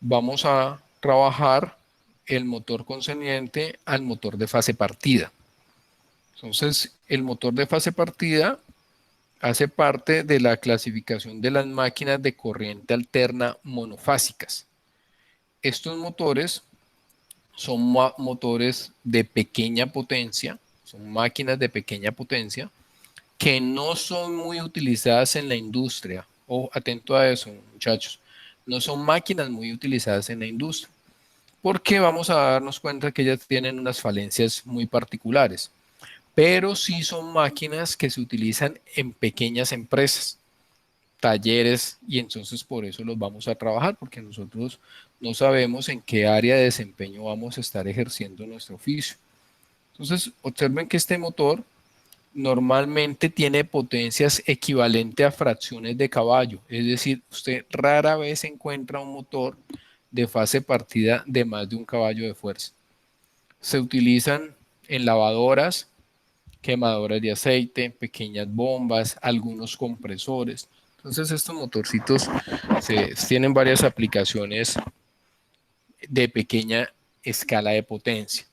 vamos a trabajar el motor concerniente al motor de fase partida. Entonces, el motor de fase partida hace parte de la clasificación de las máquinas de corriente alterna monofásicas. Estos motores son motores de pequeña potencia, son máquinas de pequeña potencia que no son muy utilizadas en la industria. O atento a eso, muchachos. No son máquinas muy utilizadas en la industria, porque vamos a darnos cuenta que ellas tienen unas falencias muy particulares, pero sí son máquinas que se utilizan en pequeñas empresas, talleres, y entonces por eso los vamos a trabajar, porque nosotros no sabemos en qué área de desempeño vamos a estar ejerciendo nuestro oficio. Entonces, observen que este motor normalmente tiene potencias equivalentes a fracciones de caballo, es decir, usted rara vez encuentra un motor de fase partida de más de un caballo de fuerza. Se utilizan en lavadoras, quemadoras de aceite, pequeñas bombas, algunos compresores. Entonces estos motorcitos tienen varias aplicaciones de pequeña escala de potencia.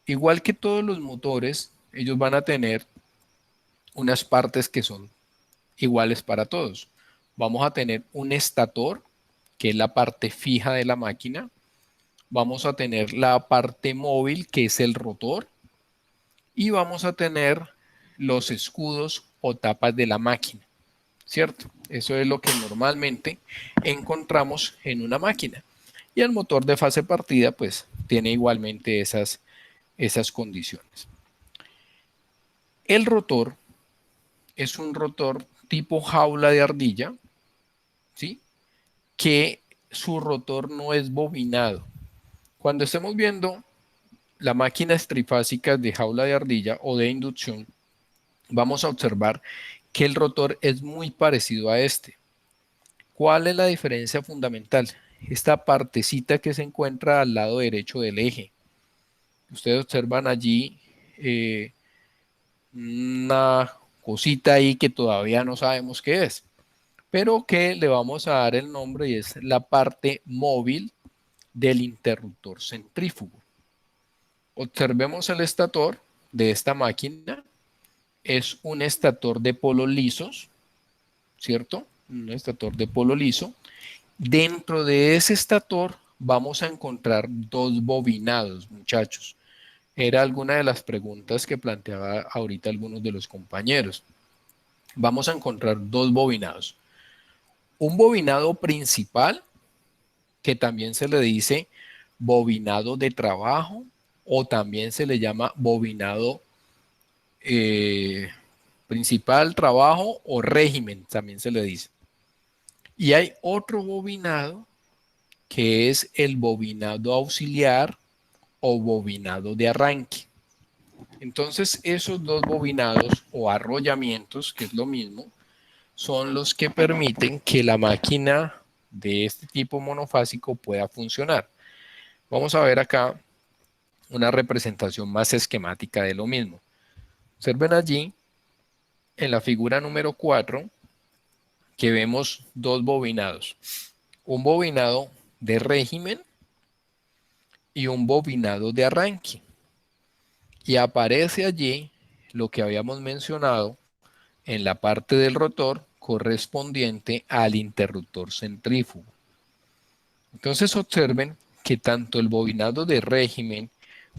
Igual que todos los motores, ellos van a tener unas partes que son iguales para todos. Vamos a tener un estator, que es la parte fija de la máquina. Vamos a tener la parte móvil, que es el rotor. Y vamos a tener los escudos o tapas de la máquina, ¿cierto? Eso es lo que normalmente encontramos en una máquina. Y el motor de fase partida, pues, tiene igualmente esas condiciones. El rotor es un rotor tipo jaula de ardilla, ¿sí? Que su rotor no es bobinado. Cuando estemos viendo las máquinas trifásicas de jaula de ardilla o de inducción, vamos a observar que el rotor es muy parecido a este. ¿Cuál es la diferencia fundamental? Esta partecita que se encuentra al lado derecho del eje. Ustedes observan allí una cosita ahí que todavía no sabemos qué es, pero que le vamos a dar el nombre y es la parte móvil del interruptor centrífugo. Observemos el estator de esta máquina. Es un estator de polos lisos, ¿cierto? Un estator de polo liso. Dentro de ese estator vamos a encontrar dos bobinados, muchachos. Era alguna de las preguntas que planteaba ahorita algunos de los compañeros. Vamos a encontrar dos bobinados. Un bobinado principal, que también se le dice bobinado de trabajo o también se le llama bobinado eh, principal, trabajo o régimen, también se le dice. Y hay otro bobinado que es el bobinado auxiliar o bobinado de arranque. Entonces, esos dos bobinados o arrollamientos, que es lo mismo, son los que permiten que la máquina de este tipo monofásico pueda funcionar. Vamos a ver acá una representación más esquemática de lo mismo. Observen allí en la figura número 4 que vemos dos bobinados. Un bobinado de régimen y un bobinado de arranque. Y aparece allí lo que habíamos mencionado en la parte del rotor correspondiente al interruptor centrífugo. Entonces observen que tanto el bobinado de régimen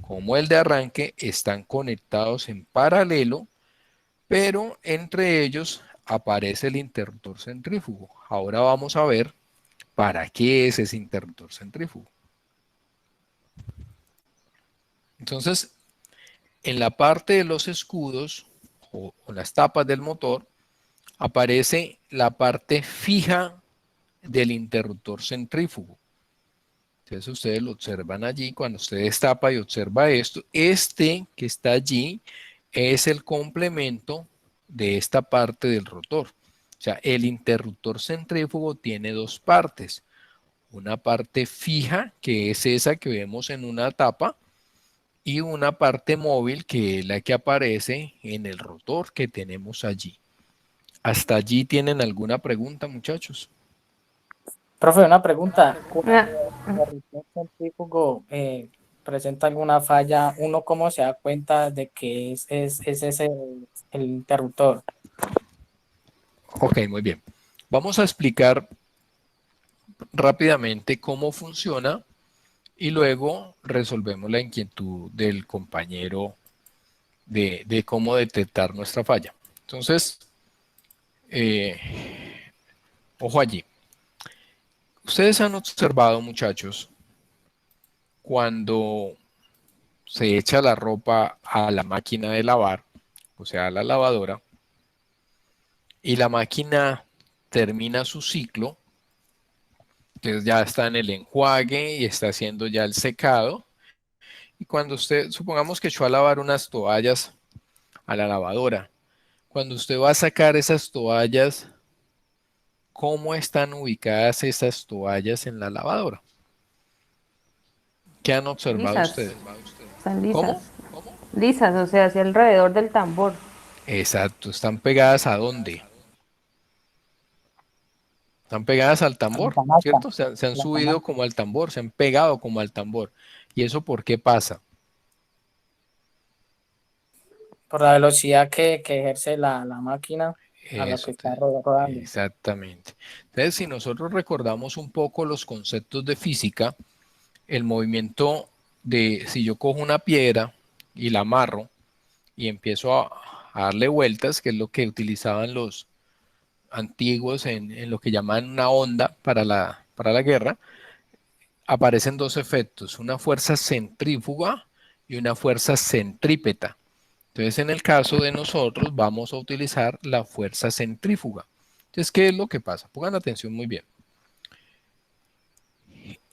como el de arranque están conectados en paralelo, pero entre ellos aparece el interruptor centrífugo. Ahora vamos a ver para qué es ese interruptor centrífugo. Entonces, en la parte de los escudos o las tapas del motor, aparece la parte fija del interruptor centrífugo. Entonces ustedes lo observan allí, cuando usted destapa y observa esto, este que está allí es el complemento de esta parte del rotor. O sea, el interruptor centrífugo tiene dos partes. Una parte fija, que es esa que vemos en una tapa, y una parte móvil, que es la que aparece en el rotor que tenemos allí. ¿Hasta allí tienen alguna pregunta, muchachos? Profe, una pregunta. Ah, Cuando el interruptor centrífugo presenta alguna falla, ¿uno cómo se da cuenta de que es ese el interruptor? Ok, muy bien. Vamos a explicar rápidamente cómo funciona y luego resolvemos la inquietud del compañero de cómo detectar nuestra falla. Entonces, ojo allí. Ustedes han observado, muchachos, cuando se echa la ropa a la máquina de lavar, o sea, a la lavadora, y la máquina termina su ciclo, entonces ya está en el enjuague y está haciendo ya el secado. Y cuando usted, supongamos que echó a lavar unas toallas a la lavadora, cuando usted va a sacar esas toallas, ¿cómo están ubicadas esas toallas en la lavadora? ¿Qué han observado lisas, ustedes? están ¿Cómo? lisas. Lisas, o sea, hacia alrededor del tambor. Exacto, ¿están pegadas a dónde? Están pegadas al A la tambor, canasta, ¿cierto? Se han la subido canasta. como al tambor, se han pegado como al tambor. ¿Y eso por qué pasa? Por la velocidad que ejerce la máquina a lo Eso, que está rodando. exactamente. Entonces, si nosotros recordamos un poco los conceptos de física, el movimiento de, si yo cojo una piedra y la amarro y empiezo a darle vueltas, que es lo que utilizaban los antiguos en lo que llaman una onda para la guerra, aparecen dos efectos, una fuerza centrífuga y una fuerza centrípeta. Entonces, en el caso de nosotros, vamos a utilizar la fuerza centrífuga. Entonces, ¿qué es lo que pasa? Pongan atención muy bien.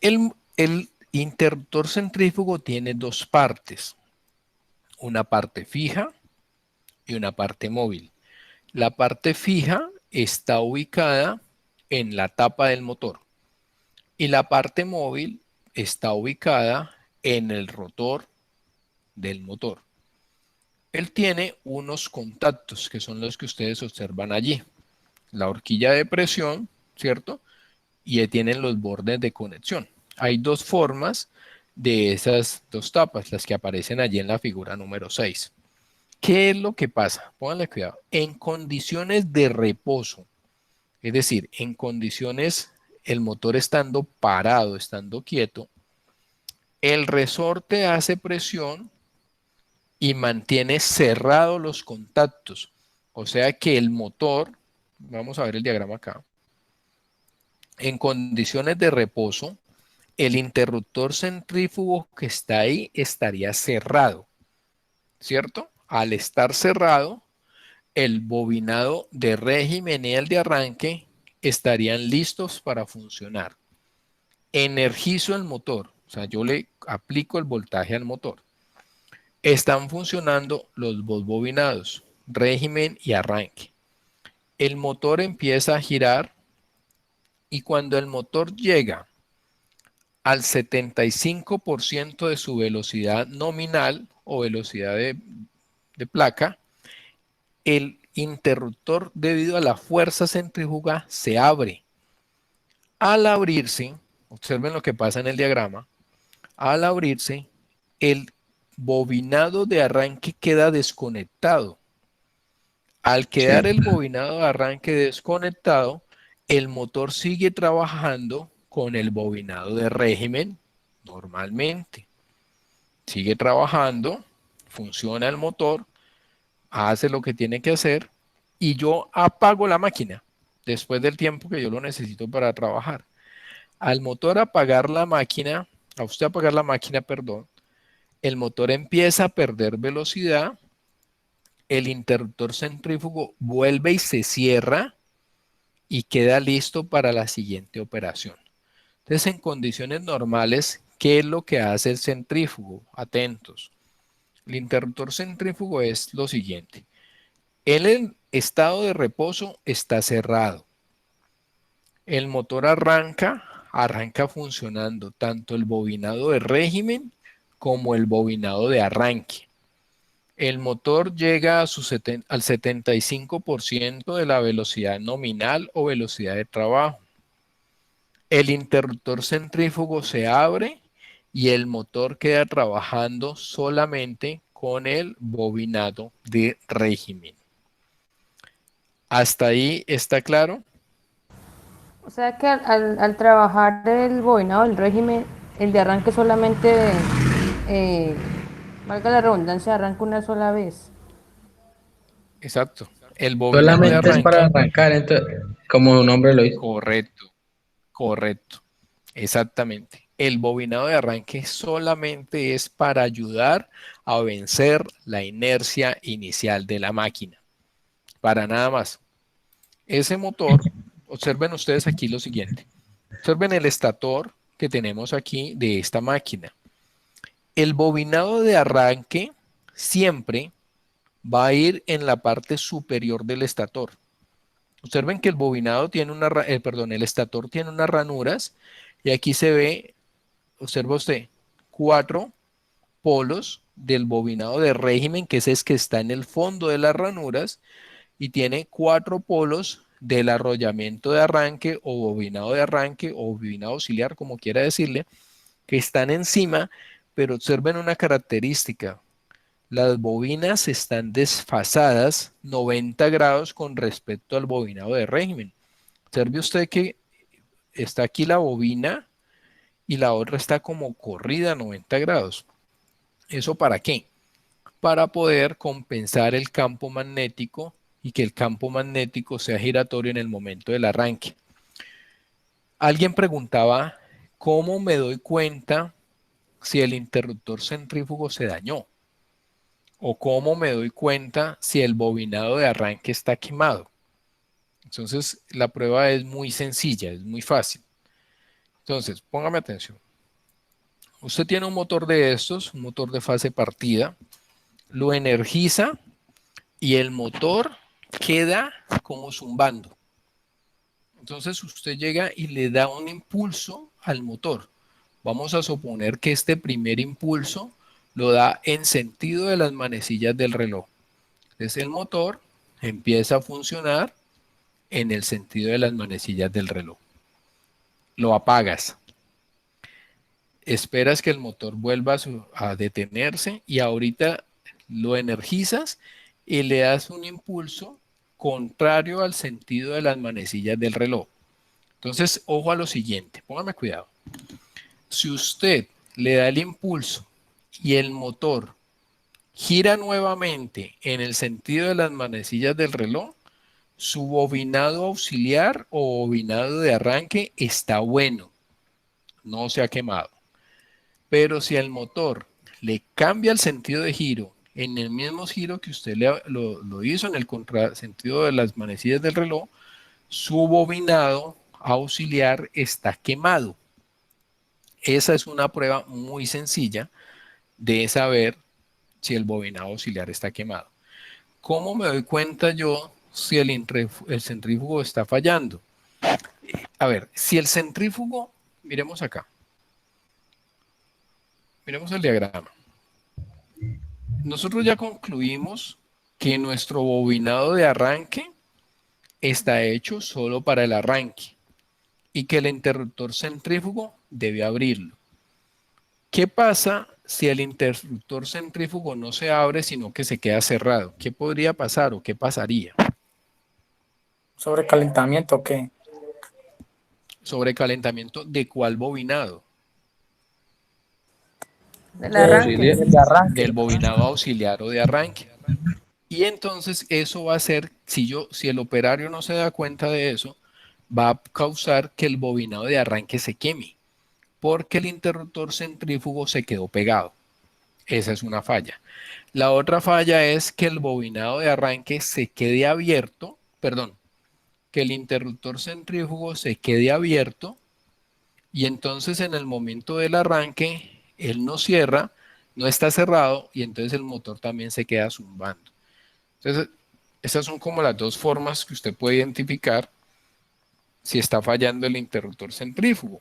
El interruptor centrífugo tiene dos partes, una parte fija y una parte móvil. La parte fija está ubicada en la tapa del motor y la parte móvil está ubicada en el rotor del motor. Él tiene unos contactos que son los que ustedes observan allí. La horquilla de presión, ¿cierto? Y tienen los bordes de conexión. Hay dos formas de esas dos tapas, las que aparecen allí en la figura número 6. ¿Qué es lo que pasa? Pónganle cuidado. En condiciones de reposo, es decir, en condiciones el motor estando parado, estando quieto, el resorte hace presión y mantiene cerrados los contactos. O sea que el motor, vamos a ver el diagrama acá, en condiciones de reposo, el interruptor centrífugo que está ahí estaría cerrado, ¿cierto? Al estar cerrado, el bobinado de régimen y el de arranque estarían listos para funcionar. Energizo el motor, o sea, yo le aplico el voltaje al motor. Están funcionando los dos bobinados, régimen y arranque. El motor empieza a girar y cuando el motor llega al 75% de su velocidad nominal o velocidad de placa, el interruptor debido a la fuerza centrífuga se abre. Al abrirse, observen lo que pasa en el diagrama, al abrirse, el bobinado de arranque queda desconectado. Al Sí. quedar el bobinado de arranque desconectado, el motor sigue trabajando con el bobinado de régimen normalmente. Sigue trabajando, funciona el motor, hace lo que tiene que hacer y yo apago la máquina después del tiempo que yo lo necesito para trabajar. Al motor apagar la máquina, a usted apagar la máquina, perdón, el motor empieza a perder velocidad, el interruptor centrífugo vuelve y se cierra y queda listo para la siguiente operación. Entonces, en condiciones normales, ¿qué es lo que hace el centrífugo? Atentos. El interruptor centrífugo es lo siguiente. En el estado de reposo está cerrado. El motor arranca funcionando tanto el bobinado de régimen como el bobinado de arranque. El motor llega a al 75% de la velocidad nominal o velocidad de trabajo. el interruptor centrífugo se abre y el motor queda trabajando solamente con el bobinado de régimen. ¿Hasta ahí está claro? O sea que al trabajar el bobinado del régimen, el de arranque solamente, eh, valga la redundancia, arranca una sola vez. Exacto. El bobinado de Solamente es para arranque, arrancar, entonces, como su nombre lo dice. correcto, correcto. Exactamente. El bobinado de arranque solamente es para ayudar a vencer la inercia inicial de la máquina. Para nada más. Ese motor, observen ustedes aquí lo siguiente. Observen el estator que tenemos aquí de esta máquina. El bobinado de arranque siempre va a ir en la parte superior del estator. Observen que el bobinado tiene el estator tiene unas ranuras y aquí se ve, observa usted, 4 polos del bobinado de régimen, que ese es que está en el fondo de las ranuras, y tiene 4 polos del arrollamiento de arranque o bobinado auxiliar, como quiera decirle, que están encima, pero observen una característica. Las bobinas están desfasadas 90 grados con respecto al bobinado de régimen. Observe usted que está aquí la bobina y la otra está como corrida a 90 grados. ¿Eso para qué? Para poder compensar el campo magnético y que el campo magnético sea giratorio en el momento del arranque. Alguien preguntaba, ¿cómo me doy cuenta si el interruptor centrífugo se dañó? ¿O cómo me doy cuenta si el bobinado de arranque está quemado? Entonces, la prueba es muy sencilla, es muy fácil. Entonces, póngame atención. Usted tiene un motor de estos, un motor de fase partida, lo energiza y el motor queda como zumbando. Entonces usted llega y le da un impulso al motor. Vamos a suponer que este primer impulso lo da en sentido de las manecillas del reloj. Entonces el motor empieza a funcionar en el sentido de las manecillas del reloj. Lo apagas. Esperas que el motor vuelva a detenerse y ahorita lo energizas y le das un impulso contrario al sentido de las manecillas del reloj. Entonces, ojo a lo siguiente, póngame cuidado. Si usted le da el impulso y el motor gira nuevamente en el sentido de las manecillas del reloj, su bobinado auxiliar o bobinado de arranque está bueno, no se ha quemado. Pero si el motor le cambia el sentido de giro en el mismo giro que usted lo hizo en el contrasentido de las manecillas del reloj, su bobinado auxiliar está quemado. Esa es una prueba muy sencilla de saber si el bobinado auxiliar está quemado. ¿Cómo me doy cuenta yo si el centrífugo está fallando? A ver, si el centrífugo, miremos acá, miremos el diagrama. Nosotros ya concluimos que nuestro bobinado de arranque está hecho solo para el arranque y que el interruptor centrífugo debe abrirlo. ¿Qué pasa si el interruptor centrífugo no se abre, sino que se queda cerrado? ¿Qué podría pasar o qué pasaría? Sobrecalentamiento, ¿qué? Sobrecalentamiento de cuál bobinado? Del De arranque. auxiliar. De arranque. Del bobinado auxiliar o de arranque. Y entonces eso va a hacer, si el operario no se da cuenta de eso, va a causar que el bobinado de arranque se queme, porque el interruptor centrífugo se quedó pegado. Esa es una falla. La otra falla es que el bobinado de arranque se quede abierto, perdón, que el interruptor centrífugo se quede abierto y entonces en el momento del arranque él no cierra, no está cerrado y entonces el motor también se queda zumbando. Entonces, esas son como las dos formas que usted puede identificar si está fallando el interruptor centrífugo.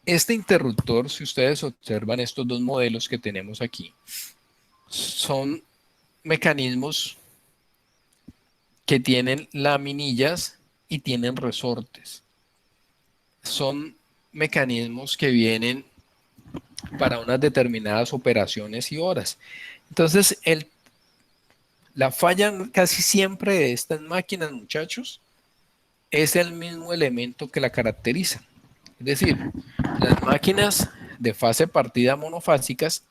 Este interruptor, si ustedes observan estos dos modelos que tenemos aquí, son mecanismos que tienen laminillas y tienen resortes. son mecanismos que vienen para unas determinadas operaciones y horas. Entonces, la falla casi siempre de estas máquinas, muchachos, es el mismo elemento que la caracteriza. Es decir, las máquinas de fase partida monofásicas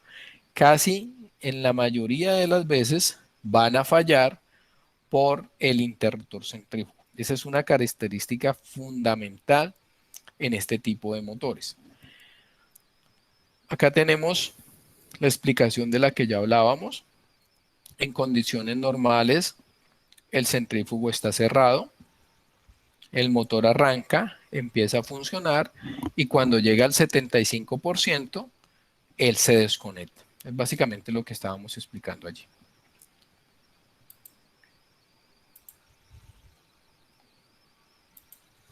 casi en la mayoría de las veces van a fallar por el interruptor centrífugo. Esa es una característica fundamental en este tipo de motores. Acá tenemos la explicación de la que ya hablábamos. En condiciones normales, el centrífugo está cerrado, el motor arranca, empieza a funcionar y cuando llega al 75%, él se desconecta. Es básicamente lo que estábamos explicando allí.